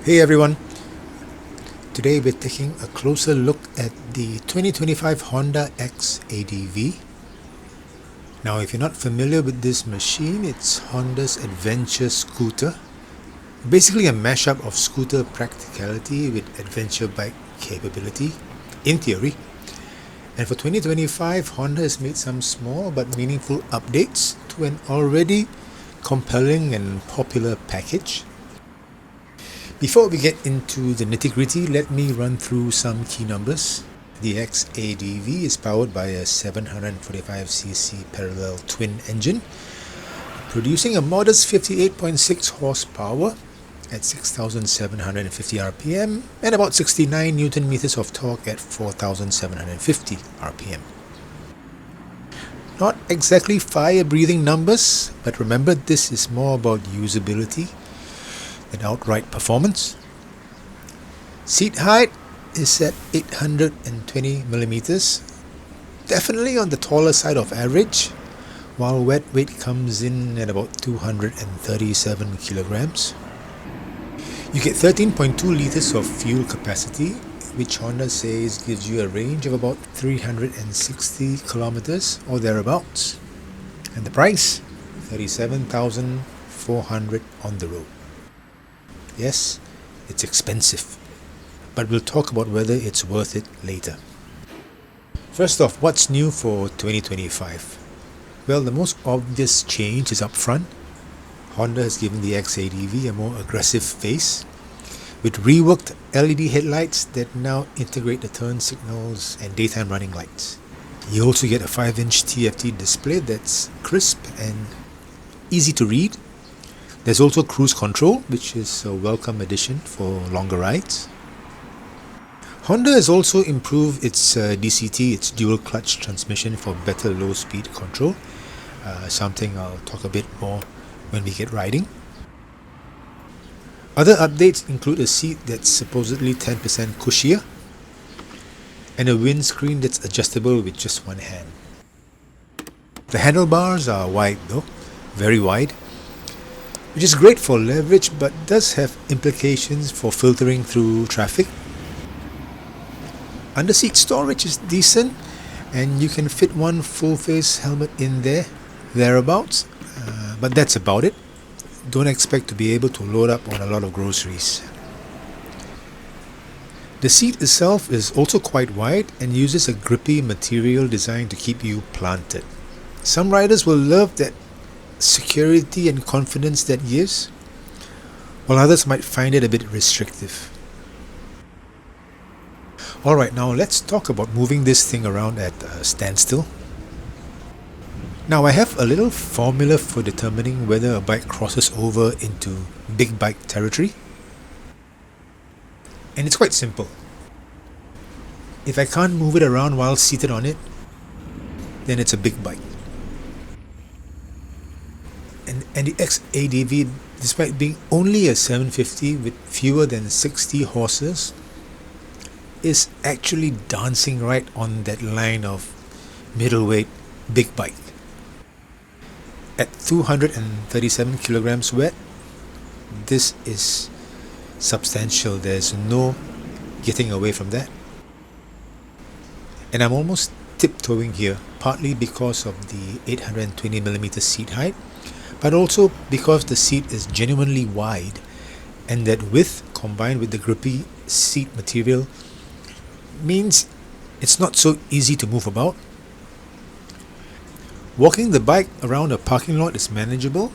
Hey everyone, today we're taking a closer look at the 2025 Honda X-ADV. Now if you're not familiar with this machine, it's Honda's adventure scooter. Basically a mashup of scooter practicality with adventure bike capability, in theory. And for 2025, Honda has made some small but meaningful updates to an already compelling and popular package. Before we get into the nitty-gritty, let me run through some key numbers. The X-ADV is powered by a 745cc parallel twin engine, producing a modest 58.6 horsepower at 6,750 RPM and about 69 Newton meters of torque at 4,750 RPM. Not exactly fire-breathing numbers, but remember this is more about usability than outright performance. Seat height is at 820 millimeters, definitely on the taller side of average, while wet weight comes in at about 237 kilograms. You get 13.2 liters of fuel capacity, which Honda says gives you a range of about 360 kilometers or thereabouts. And the price, 37,400 on the road. Yes, it's expensive, but we'll talk about whether it's worth it later. First off, what's new for 2025? Well, the most obvious change is up front. Honda has given the X-ADV a more aggressive face, with reworked LED headlights that now integrate the turn signals and daytime running lights. You also get a 5-inch TFT display that's crisp and easy to read. There's also cruise control, which is a welcome addition for longer rides. Honda has also improved its DCT, its dual clutch transmission, for better low speed control, something I'll talk a bit more when we get riding. Other updates include a seat that's supposedly 10% cushier and a windscreen that's adjustable with just one hand. The handlebars are wide though, very wide, which is great for leverage but does have implications for filtering through traffic. Under-seat storage is decent and you can fit one full-face helmet in thereabouts, but that's about it. Don't expect to be able to load up on a lot of groceries. The seat itself is also quite wide and uses a grippy material designed to keep you planted. Some riders will love that security and confidence that gives, while others might find it a bit restrictive. Alright, now let's talk about moving this thing around at a standstill. Now I have a little formula for determining whether a bike crosses over into big bike territory, and it's quite simple. If I can't move it around while seated on it, then it's a big bike. And the X-ADV, despite being only a 750 with fewer than 60 horses, is actually dancing right on that line of middleweight big bike. At 237 kilograms wet, this is substantial. There's no getting away from that. And I'm almost tiptoeing here, partly because of the 820mm seat height, but also because the seat is genuinely wide, and that width combined with the grippy seat material means it's not so easy to move about. Walking the bike around a parking lot is manageable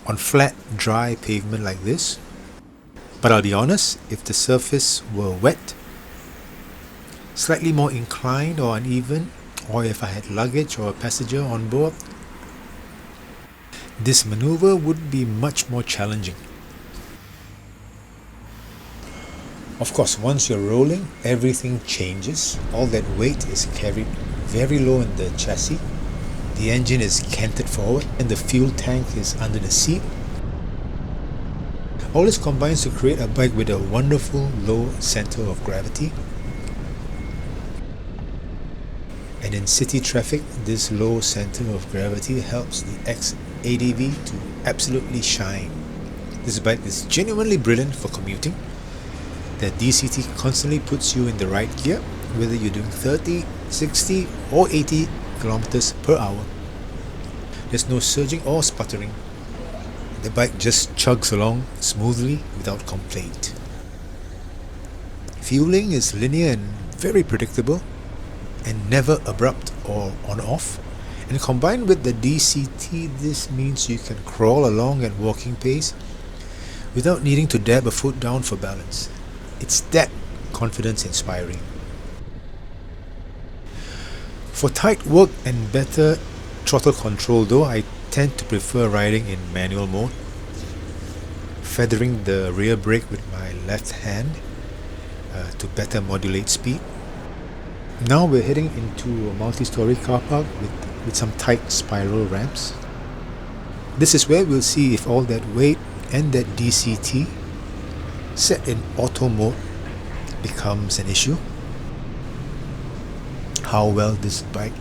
on flat, dry pavement like this, but I'll be honest, if the surface were wet, slightly more inclined or uneven, or if I had luggage or a passenger on board, this maneuver would be much more challenging. Of course, once you're rolling, everything changes. All that weight is carried very low in the chassis. The engine is canted forward and the fuel tank is under the seat. All this combines to create a bike with a wonderful low center of gravity. And in city traffic, this low center of gravity helps the X-ADV to absolutely shine. This bike is genuinely brilliant for commuting, The DCT constantly puts you in the right gear, whether you're doing 30, 60 or 80 kilometers per hour. There's no surging or sputtering. The bike just chugs along smoothly without complaint. Fueling is linear and very predictable and never abrupt or on-off. And combined with the DCT, this means you can crawl along at walking pace without needing to dab a foot down for balance. It's that confidence inspiring. For tight work and better throttle control though, I tend to prefer riding in manual mode, feathering the rear brake with my left hand to better modulate speed. Now we're heading into a multi-storey car park with some tight spiral ramps. This is where we'll see if all that weight and that DCT set in auto mode becomes an issue. How well this bike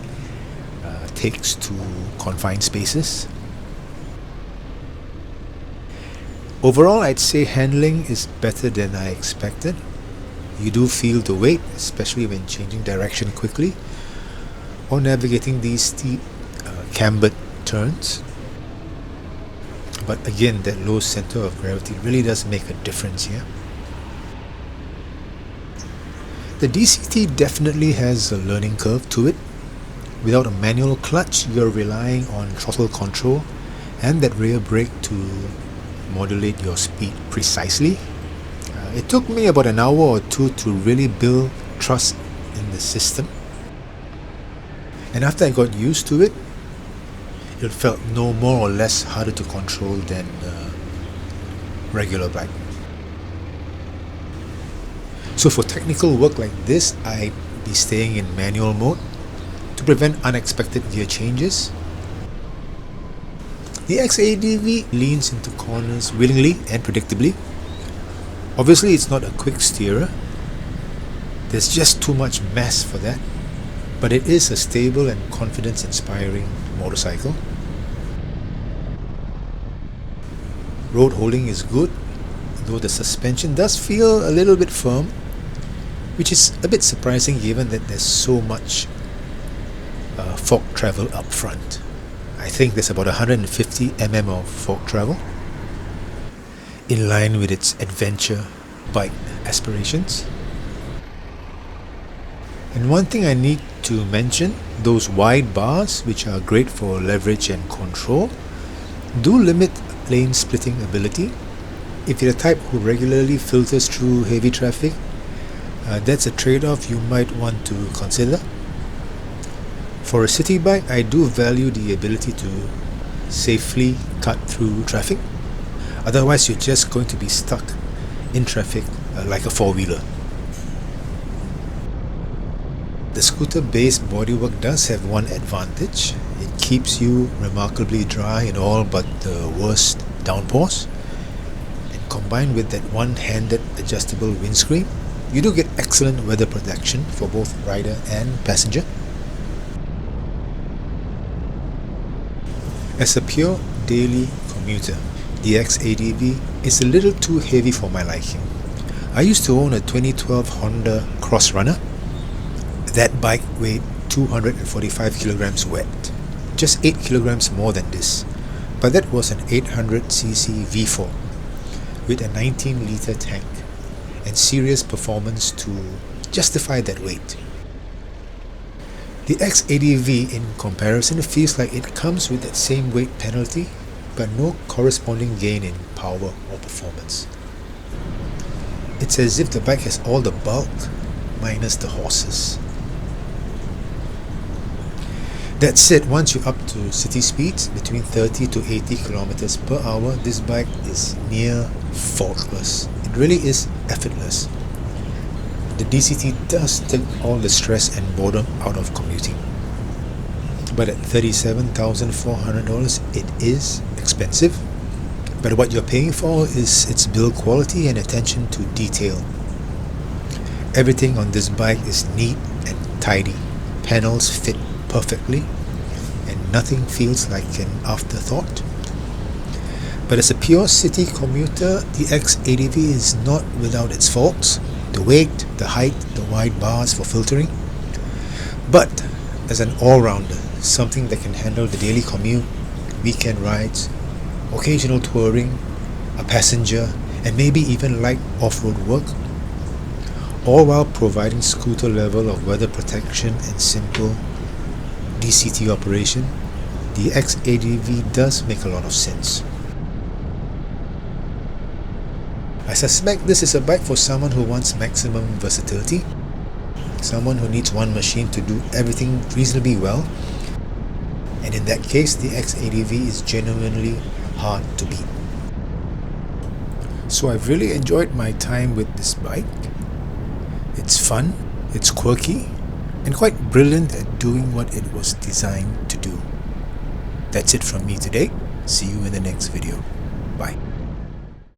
takes to confined spaces. Overall, I'd say handling is better than I expected. You do feel the weight, especially when changing direction quickly or navigating these steep cambered turns. But again, that low center of gravity really does make a difference here. The DCT definitely has a learning curve to it. Without a manual clutch, you're relying on throttle control and that rear brake to modulate your speed precisely. It took me about an hour or two to really build trust in the system. And after I got used to it, it felt no more or less harder to control than a regular bike. So for technical work like this, I'd be staying in manual mode to prevent unexpected gear changes. The X-ADV leans into corners willingly and predictably. Obviously, it's not a quick steerer. There's just too much mass for that. But it is a stable and confidence-inspiring motorcycle. Road holding is good, though the suspension does feel a little bit firm, which is a bit surprising given that there's so much fork travel up front. I think there's about 150 mm of fork travel, in line with its adventure bike aspirations. And one thing I need to mention, those wide bars, which are great for leverage and control, do limit lane splitting ability. If you're the type who regularly filters through heavy traffic, that's a trade-off you might want to consider. For a city bike, I do value the ability to safely cut through traffic. Otherwise, you're just going to be stuck in traffic like a four-wheeler. The scooter-based bodywork does have one advantage. It keeps you remarkably dry in all but the worst downpours. And combined with that one-handed adjustable windscreen, you do get excellent weather protection for both rider and passenger. As a pure daily commuter, the X-ADV is a little too heavy for my liking. I used to own a 2012 Honda Cross Runner. That bike weighed 245 kilograms wet, just 8 kilograms more than this, but that was an 800cc V4 with a 19-litre tank and serious performance to justify that weight. The X-ADV in comparison feels like it comes with that same weight penalty but no corresponding gain in power or performance. It's as if the bike has all the bulk minus the horses. That said, once you're up to city speeds between 30 to 80 kilometers per hour, this bike is near faultless. It really is effortless. The DCT does take all the stress and boredom out of commuting. But at $37,400, it is expensive. But what you're paying for is its build quality and attention to detail. Everything on this bike is neat and tidy. Panels fit perfectly and nothing feels like an afterthought. But as a pure city commuter, the X-ADV is not without its faults. The weight, the height, the wide bars for filtering. But as an all-rounder, something that can handle the daily commute, weekend rides, occasional touring, a passenger, and maybe even light off-road work, all while providing scooter level of weather protection and simple DCT operation, the X-ADV does make a lot of sense. I suspect this is a bike for someone who wants maximum versatility, someone who needs one machine to do everything reasonably well, and in that case the X-ADV is genuinely hard to beat. So I've really enjoyed my time with this bike. It's fun, it's quirky, and quite brilliant at doing what it was designed to do. That's it from me today. See you in the next video. Bye.